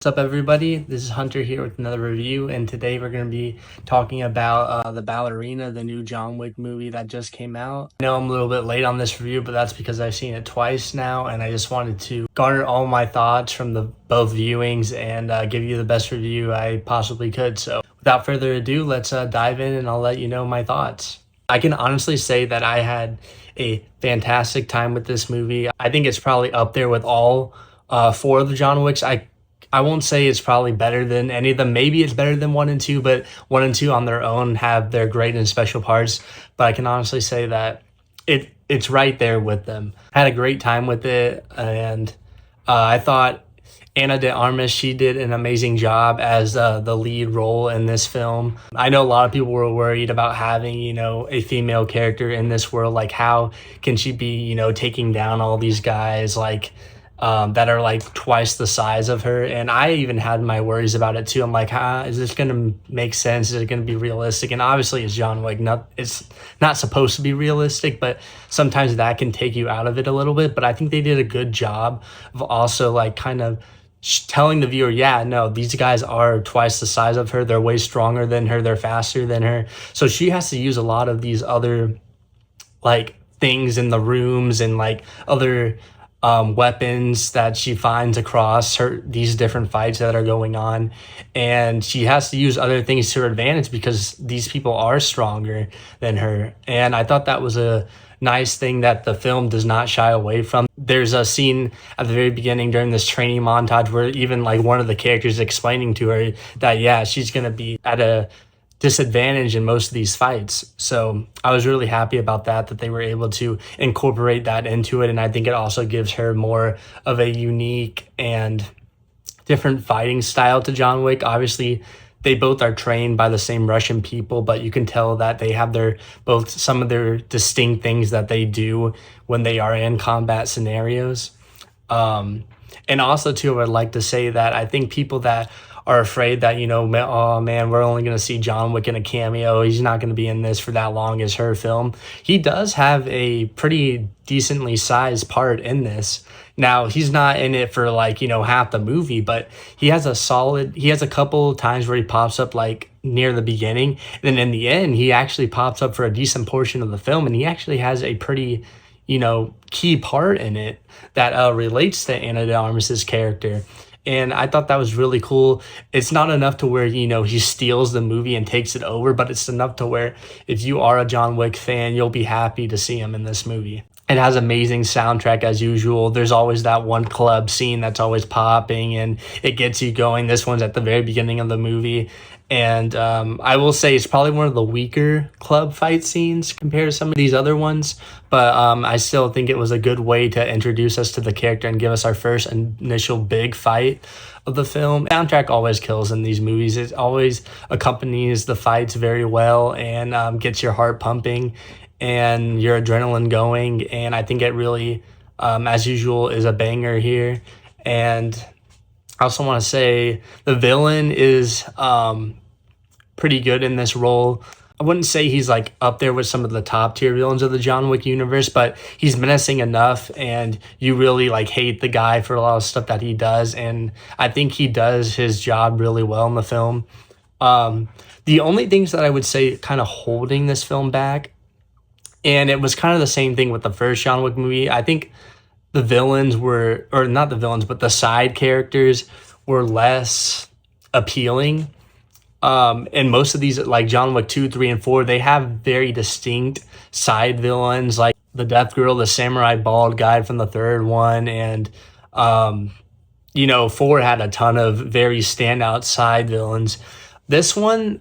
What's up, everybody? This is Hunter here with another review, and today we're going to be talking about the Ballerina, the new John Wick movie that just came out. I know I'm a little bit late on this review, but that's because I've seen it twice now, and I just wanted to garner all my thoughts from the both viewings and give you the best review I possibly could. So without further ado, let's dive in and I'll let you know my thoughts. I can honestly say that I had a fantastic time with this movie. I think it's probably up there with all four of the John Wicks. I won't say it's probably better than any of them. Maybe it's better than 1 and 2, but 1 and 2 on their own have their great and special parts. But I can honestly say that it's right there with them. I had a great time with it, and I thought Ana de Armas, she did an amazing job as the lead role in this film. I know a lot of people were worried about having, a female character in this world. Like, how can she be, taking down all these guys, that are like twice the size of her? And I even had my worries about it too. I'm like, is this gonna make sense? Is it gonna be realistic? And obviously it's John Wick, it's not supposed to be realistic, but sometimes that can take you out of it a little bit. But I think they did a good job of also like kind of telling the viewer, yeah, no, these guys are twice the size of her, they're way stronger than her, they're faster than her, so she has to use a lot of these other like things in the rooms and like other weapons that she finds across these different fights that are going on, and she has to use other things to her advantage because these people are stronger than her. And I thought that was a nice thing that the film does not shy away from. There's a scene at the very beginning during this training montage where even like one of the characters is explaining to her that, yeah, she's gonna be at a disadvantage in most of these fights. So I was really happy about that they were able to incorporate that into it. And I think it also gives her more of a unique and different fighting style to John Wick. Obviously, they both are trained by the same Russian people, but you can tell that they have some of their distinct things that they do when they are in combat scenarios. And also too, I would like to say that I think people that are afraid that, oh man, we're only going to see John Wick in a cameo, he's not going to be in this for that long as her film. He does have a pretty decently sized part in this. Now, he's not in it for half the movie, but he has a couple times where he pops up like near the beginning. And then in the end, he actually pops up for a decent portion of the film, and he actually has a pretty key part in it that relates to Ana de Armas's character. And I thought that was really cool. It's not enough to where, he steals the movie and takes it over, but it's enough to where if you are a John Wick fan, you'll be happy to see him in this movie. It has amazing soundtrack as usual. There's always that one club scene that's always popping and it gets you going. This one's at the very beginning of the movie. And I will say it's probably one of the weaker club fight scenes compared to some of these other ones. But I still think it was a good way to introduce us to the character and give us our first initial big fight of the film. Soundtrack always kills in these movies. It always accompanies the fights very well and gets your heart pumping and your adrenaline going. And I think it really, as usual, is a banger here. And I also want to say the villain is pretty good in this role. I wouldn't say he's like up there with some of the top tier villains of the John Wick universe, but he's menacing enough and you really hate the guy for a lot of stuff that he does. And I think he does his job really well in the film. The only things that I would say kind of holding this film back, and it was kind of the same thing with the first John Wick movie, I think the villains were, or not the villains, but the side characters were less appealing. And most of these, like John Wick 2, 3, and 4, they have very distinct side villains, like the Death Girl, the samurai bald guy from the third one, and 4 had a ton of very standout side villains. This one,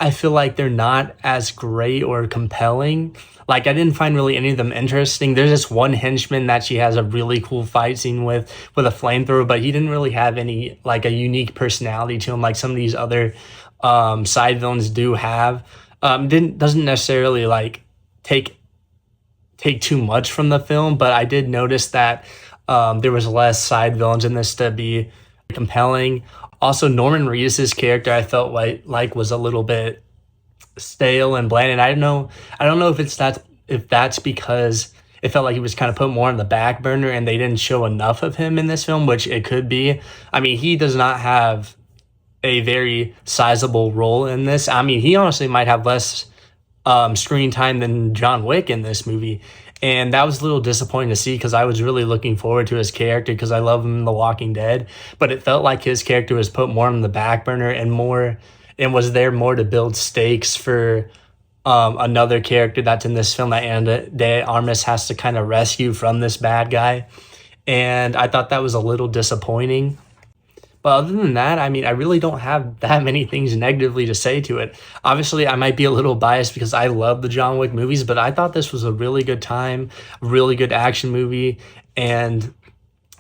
I feel like they're not as great or compelling. Like, I didn't find really any of them interesting. There's this one henchman that she has a really cool fight scene with a flamethrower, but he didn't really have any, a unique personality to him like some of these other side villains do have. Doesn't necessarily, take too much from the film, but I did notice that there was less side villains in this to be compelling. Also, Norman Reedus' character I felt like was a little bit stale and bland, and I don't know if that's because it felt like he was kind of put more on the back burner and they didn't show enough of him in this film, which it could be. I mean, he does not have a very sizable role in this. I mean, he honestly might have less screen time than John Wick in this movie. And that was a little disappointing to see because I was really looking forward to his character because I love him in The Walking Dead. But it felt like his character was put more on the back burner and was there more to build stakes for another character that's in this film that Ana de Armas has to kind of rescue from this bad guy. And I thought that was a little disappointing. But other than that, I mean, I really don't have that many things negatively to say to it. Obviously, I might be a little biased because I love the John Wick movies, but I thought this was a really good time, really good action movie, and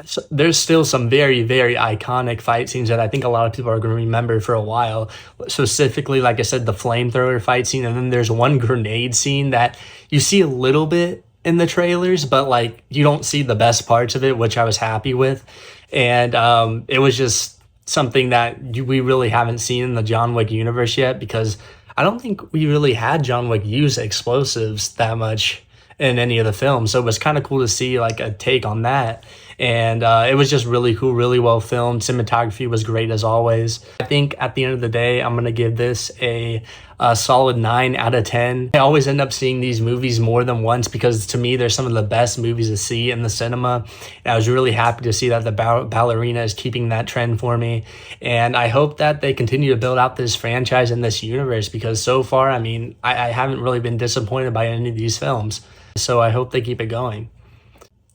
so there's still some very, very iconic fight scenes that I think a lot of people are going to remember for a while. Specifically, like I said, the flamethrower fight scene, and then there's one grenade scene that you see a little bit in the trailers, but like you don't see the best parts of it, which I was happy with. And it was just something that we really haven't seen in the John Wick universe yet because I don't think we really had John Wick use explosives that much in any of the films. So it was kind of cool to see like a take on that. And it was just really cool, really well filmed. Cinematography was great as always. I think at the end of the day, I'm going to give this a solid 9 out of 10. I always end up seeing these movies more than once because to me, they're some of the best movies to see in the cinema. And I was really happy to see that the Ballerina is keeping that trend for me. And I hope that they continue to build out this franchise and this universe because so far, I mean, I haven't really been disappointed by any of these films. So I hope they keep it going.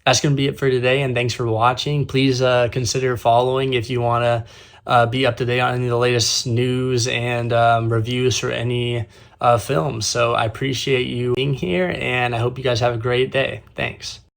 That's going to be it for today, and thanks for watching. Please consider following if you want to be up to date on any of the latest news and reviews for any films. So I appreciate you being here, and I hope you guys have a great day. Thanks.